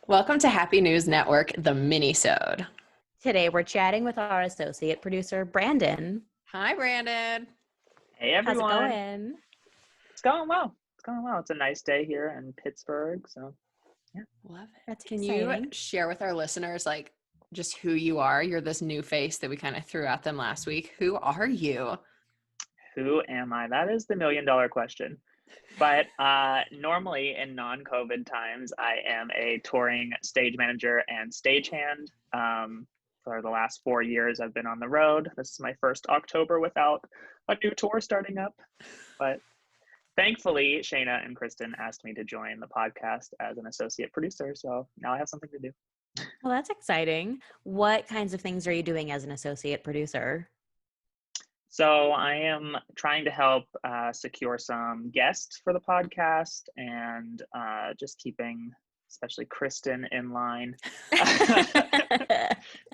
Welcome to Happy News Network, the mini-sode. Today we're chatting with our associate producer, Brandon. Hi, Brandon. Hey How's it everyone. going? It's going well. It's going well. It's a nice day here in Pittsburgh. So yeah. Love it. That's Can exciting. you share with our listeners, just who you are? You're this new face that we kind of threw at them last week. Who are you? Who am I? That is the $1 million question. But normally in non-COVID times, I am a touring stage manager and stagehand. For the last 4 years, I've been on the road. This is my first October without a new tour starting up. But thankfully, Shayna and Kristen asked me to join the podcast as an associate producer. So now I have something to do. Well, that's exciting. What kinds of things are you doing as an associate producer? So I am trying to help secure some guests for the podcast and just keeping, especially Kristen, in line.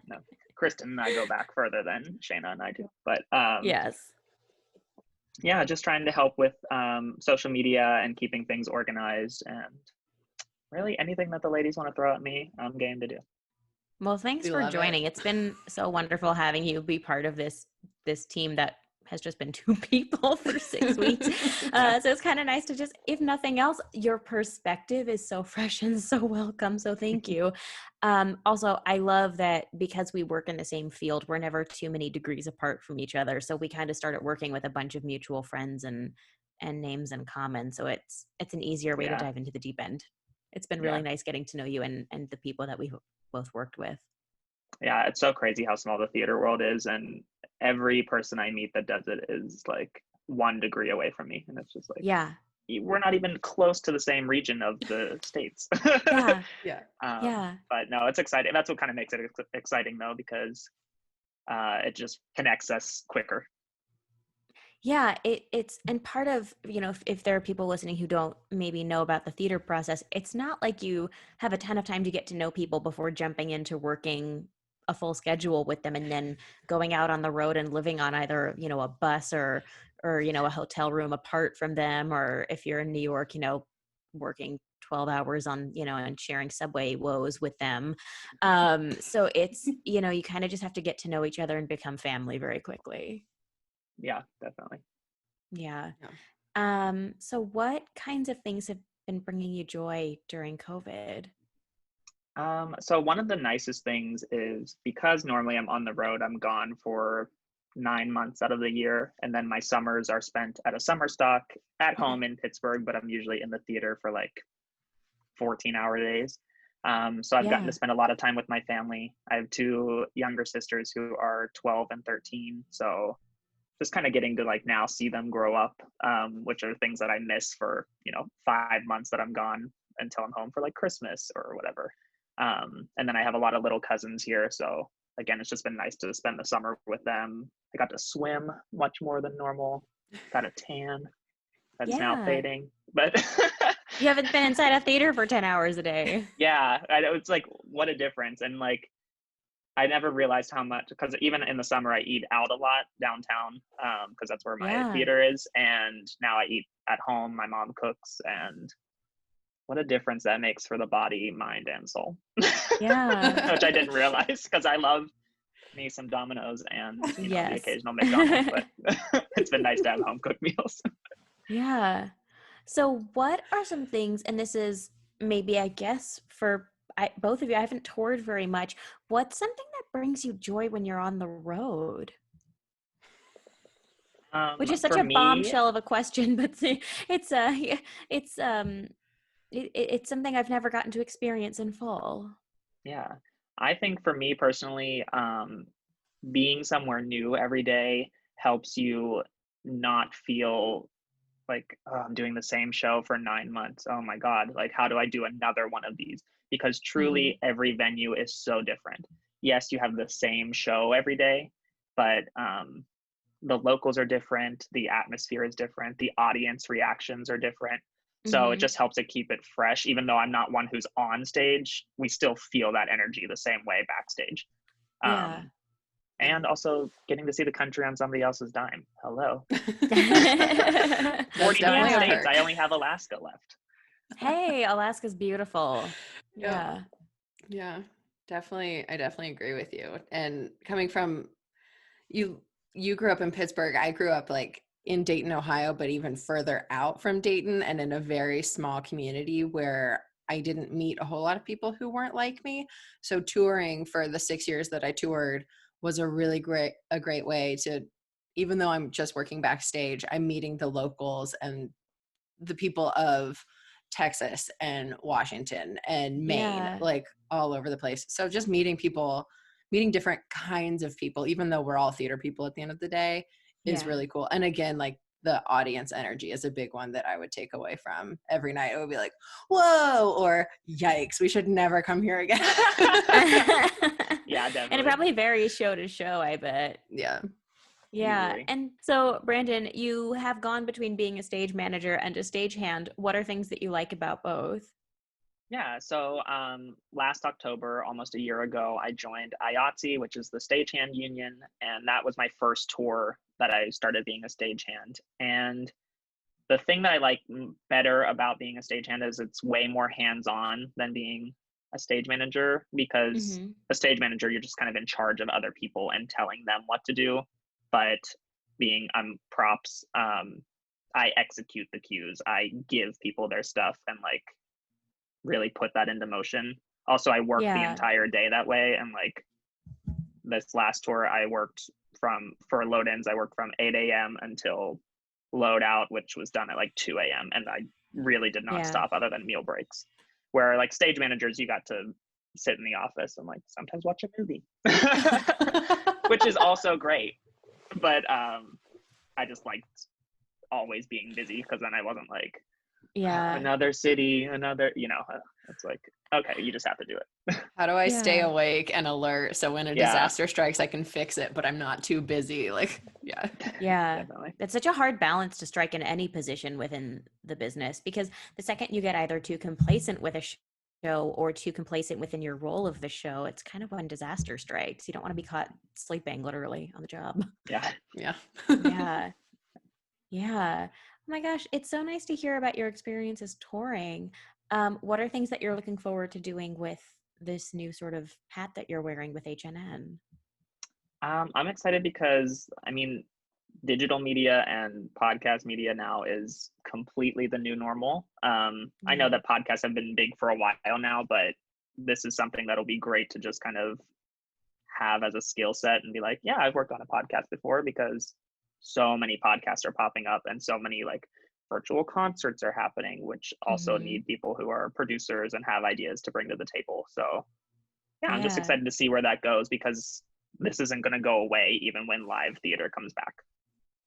No, Kristen and I go back further than Shayna and I do. But Yes. yeah, just trying to help with social media and keeping things organized, and really anything that the ladies want to throw at me, I'm game to do. Well, thanks We for love it. joining. It's been so wonderful having you be part of this team that has just been 2 people for 6 weeks. So it's kind of nice to just, if nothing else, your perspective is so fresh and so welcome. So thank you. Also, I love that because we work in the same field, we're never too many degrees apart from each other. So we kind of started working with a bunch of mutual friends and names in common. So it's an easier way to Yeah. dive into the deep end. It's been really nice getting to know you and the people that we've both worked with. Yeah, it's so crazy how small the theater world is, and every person I meet that does it is like 1 degree away from me, and it's just like, Yeah. we're not even close to the same region of the states. Yeah. Yeah. Yeah. But no, it's exciting. That's what kind of makes it exciting though, because it just connects us quicker. Yeah, it's and part of, if there are people listening who don't maybe know about the theater process, it's not like you have a ton of time to get to know people before jumping into working a full schedule with them and then going out on the road and living on either, a bus or a hotel room apart from them, or if you're in New York, working 12 hours on, and sharing subway woes with them. So it's, you kind of just have to get to know each other and become family very quickly. Yeah, definitely. Yeah. Yeah. So what kinds of things have been bringing you joy during COVID? So one of the nicest things is, because normally I'm on the road, I'm gone for 9 months out of the year, and then my summers are spent at a summer stock at home in Pittsburgh, but I'm usually in the theater for like 14-hour days. So I've gotten Yeah. to spend a lot of time with my family. I have 2 younger sisters who are 12 and 13. So just kind of getting to like now see them grow up, which are things that I miss for, 5 months that I'm gone until I'm home for like Christmas or whatever. And then I have a lot of little cousins here. So again, it's just been nice to spend the summer with them. I got to swim much more than normal, got a tan that's now Yeah. fading, but You haven't been inside a theater for 10 hours a day. yeah, it's like, what a difference. And like, I never realized how much, because even in the summer I eat out a lot downtown, because that's where my Yeah. theater is, and now I eat at home. My mom cooks, and what a difference that makes for the body, mind, and soul. Yeah. Which I didn't realize, because I love me some Domino's and the Yes. occasional McDonald's, but it's been nice to have home cooked meals. Yeah. So what are some things, and this is maybe, I guess, for both of you, I haven't toured very much. What's something that brings you joy when you're on the road? Which is such For a me, bombshell of a question, but it's it's it's something I've never gotten to experience in full. yeah, I think for me personally, being somewhere new every day helps you not feel like, oh, I'm doing the same show for 9 months. Oh my God, like, how do I do another one of these? Because Mm-hmm. truly every venue is so different. Yes, you have the same show every day, but the locals are different, the atmosphere is different, the audience reactions are different. So it Mm-hmm. just helps to keep it fresh. Even though I'm not one who's on stage, we still feel that energy the same way backstage. Yeah. And also getting to see the country on somebody else's dime. Hello. That's 49 definitely a states. perk. I only have Alaska left. Hey, Alaska's beautiful. Yep. Yeah. Yeah, definitely. I definitely agree with you. And coming from you, you grew up in Pittsburgh. I grew up like in Dayton, Ohio, but even further out from Dayton and in a very small community where I didn't meet a whole lot of people who weren't like me. So touring for the 6 years that I toured was a really great way to, even though I'm just working backstage, I'm meeting the locals and the people of Texas and Washington and Maine, Yeah. like all over the place. So just meeting people, meeting different kinds of people, even though we're all theater people at the end of the day, is Yeah. really cool. And again, like the audience energy is a big one that I would take away from every night. It would be like, whoa, or yikes, we should never come here again. Yeah, And it definitely. probably varies show to show, I bet. Yeah. Yeah. Easily. And so, Brandon, you have gone between being a stage manager and a stagehand. What are things that you like about both? Yeah, so last October, almost a year ago, I joined IATSE, which is the stagehand union, and that was my first tour that I started being a stagehand. And the thing that I like better about being a stagehand is it's way more hands-on than being a stage manager, because Mm-hmm. a stage manager, you're just kind of in charge of other people and telling them what to do. But being props, I execute the cues. I give people their stuff and like really put that into motion. Also, I work the Yeah. entire day that way. And like this last tour, I worked for load ins, I worked from 8 a.m. until load out, which was done at like 2 a.m. And I really did not Yeah. stop other than meal breaks. Where like stage managers, you got to sit in the office and like sometimes watch a movie, which is also great. But I just liked always being busy because then I wasn't like, Yeah. another city, it's like, okay, you just have to do it. How do I stay Yeah. awake and alert so when a Yeah, disaster strikes, I can fix it, but I'm not too busy? Like, yeah. Yeah. definitely. It's such a hard balance to strike in any position within the business, because the second you get either too complacent with a show or too complacent within your role of the show, it's kind of when disaster strikes. You don't want to be caught sleeping literally on the job. Yeah. Yeah. Yeah. Yeah. Oh my gosh, it's so nice to hear about your experiences touring. What are things that you're looking forward to doing with this new sort of hat that you're wearing with HNN? I'm excited because I mean, digital media and podcast media now is completely the new normal. I know Yeah. that podcasts have been big for a while now, but this is something that'll be great to just kind of have as a skill set and be like, yeah, I've worked on a podcast before, because so many podcasts are popping up and so many like virtual concerts are happening, which also Mm-hmm. need people who are producers and have ideas to bring to the table. So yeah, I'm just Yeah. excited to see where that goes, because this isn't going to go away even when live theater comes back.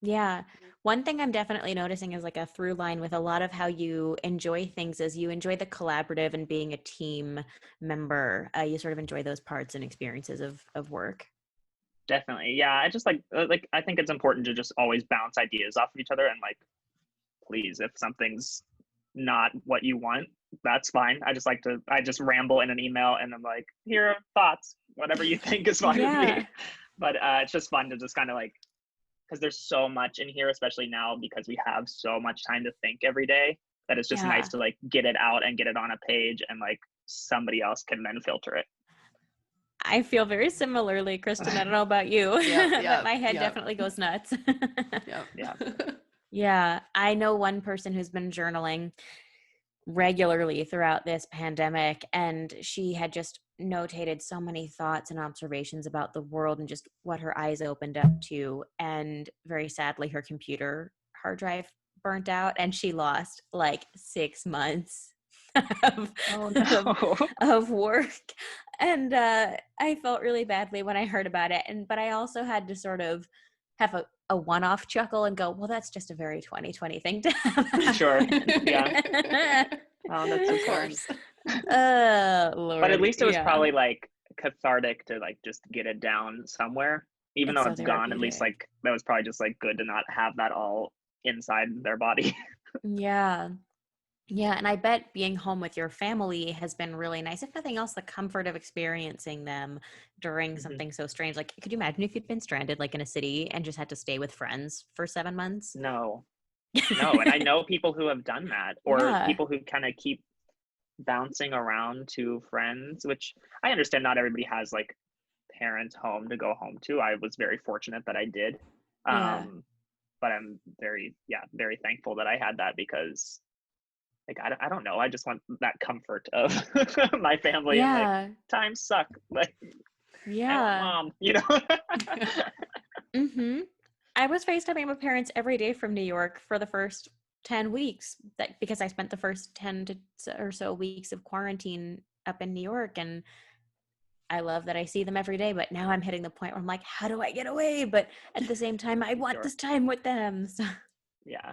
Yeah. One thing I'm definitely noticing is like a through line with a lot of how you enjoy things is you enjoy the collaborative and being a team member. You sort of enjoy those parts and experiences of work. Definitely. Yeah, I just like I think it's important to just always bounce ideas off of each other, and like, please, if something's not what you want, that's fine. I just ramble in an email and I'm like, here are thoughts. Whatever you think is fine with Yeah. me. But it's just fun to just kind of like, because there's so much in here, especially now because we have so much time to think every day, that it's just nice Yeah. to like get it out and get it on a page, and like somebody else can then filter it. I feel very similarly, Kristen. I don't know about you, Yep, but yep, my head yep, definitely goes nuts. yep. Yeah. Yeah, I know one person who's been journaling regularly throughout this pandemic, and she had just notated so many thoughts and observations about the world and just what her eyes opened up to. And very sadly, her computer hard drive burnt out, and she lost like 6 months of, Oh of, no. of work. And I felt really badly when I heard about it. But I also had to sort of have a one-off chuckle and go, well, that's just a very 2020 thing to have Sure. Yeah. happen. Oh, that's so Of sad. course. But at Lord, least it was yeah. probably like cathartic to like just get it down somewhere. Even It's though so it's gone, at least therapeutic. like that was probably just like good to not have that all inside their body. Yeah. Yeah. And I bet being home with your family has been really nice. If nothing else, the comfort of experiencing them during Mhm. something so strange. Like, could you imagine if you'd been stranded like in a city and just had to stay with friends for 7 months? No, no. And I know people who have done that, or Yeah. people who kind of keep bouncing around to friends, which I understand not everybody has like parents home to go home to. I was very fortunate that I did. Yeah. But I'm very thankful that I had that because like I don't know, I just want that comfort of my family and like Yeah. times suck. Like I want Yeah. mom, you know. Mm-hmm. I was FaceTiming my parents every day from New York for the first 10 weeks that because I spent the first 10 to or so weeks of quarantine up in New York, and I love that I see them every day, but now I'm hitting the point where I'm like, how do I get away? But at the same time, I want Sure. this time with them. So, Yeah.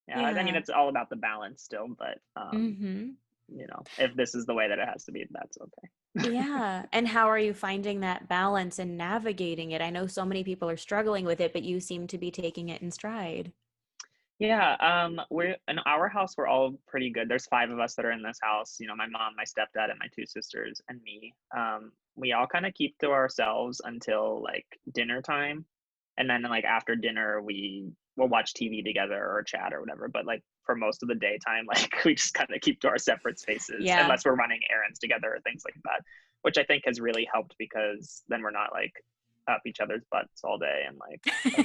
Yeah. I mean, yeah. it's all about the balance still, but Mm-hmm. you know, if this is the way that it has to be, that's okay. Yeah. And how are you finding that balance and navigating it? I know so many people are struggling with it, but you seem to be taking it in stride. Yeah, we're in our house, we're all pretty good. There's five of us that are in this house, you know, my mom, my stepdad, and my two sisters, and me. We all kind of keep to ourselves until like dinner time. And then like after dinner, we will watch TV together or chat or whatever. But like for most of the daytime, like we just kind of keep to our separate spaces Yeah. unless we're running errands together or things like that, which I think has really helped because then we're not like up each other's butts all day and like,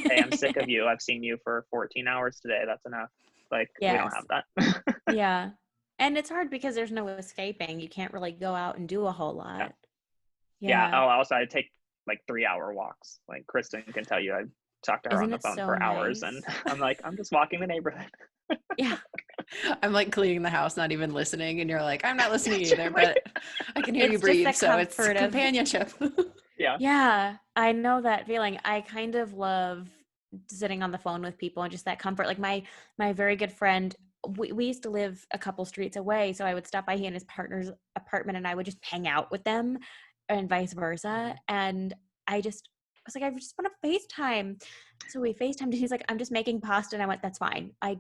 hey, I'm sick of you. I've seen you for 14 hours today. That's enough. Like, we don't Yes. have that. Yeah. And it's hard because there's no escaping. You can't really go out and do a whole Yeah. lot. Yeah. Yeah. Oh, also, I take like 3 hour walks. Like, Kristen can tell you, I talked to her on Isn't the it phone so for hours and nice? I'm like, I'm just walking the neighborhood. Yeah. I'm like cleaning the house, not even listening. And you're like, I'm not listening That's either, right. but I can hear you It's just the breathe. So it's comfort of, companionship. Yeah. yeah, I know that feeling. I kind of love sitting on the phone with people and just that comfort. Like my very good friend, we used to live a couple streets away, so I would stop by he and his partner's apartment and I would just hang out with them and vice versa. Mhm. And I was like, I just want to FaceTime. So we FaceTimed and he's like, I'm just making pasta. And I went, that's fine. I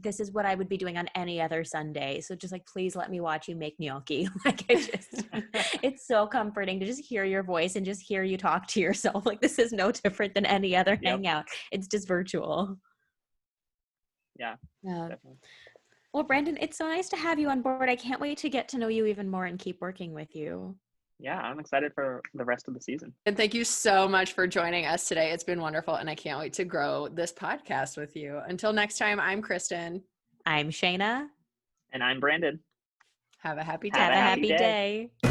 this is what I would be doing on any other Sunday. So just like, please let me watch you make gnocchi. Like it's so comforting to just hear your voice and just hear you talk to yourself. Like this is no different than any other Yep. hangout. It's just virtual. Yeah. Yeah. Definitely. Well, Brandon, it's so nice to have you on board. I can't wait to get to know you even more and keep working with you. Yeah. I'm excited for the rest of the season. And thank you so much for joining us today. It's been wonderful. And I can't wait to grow this podcast with you. Until next time, I'm Kristen. I'm Shayna. And I'm Brandon. Have a happy Have Have a a day. happy happy day. day.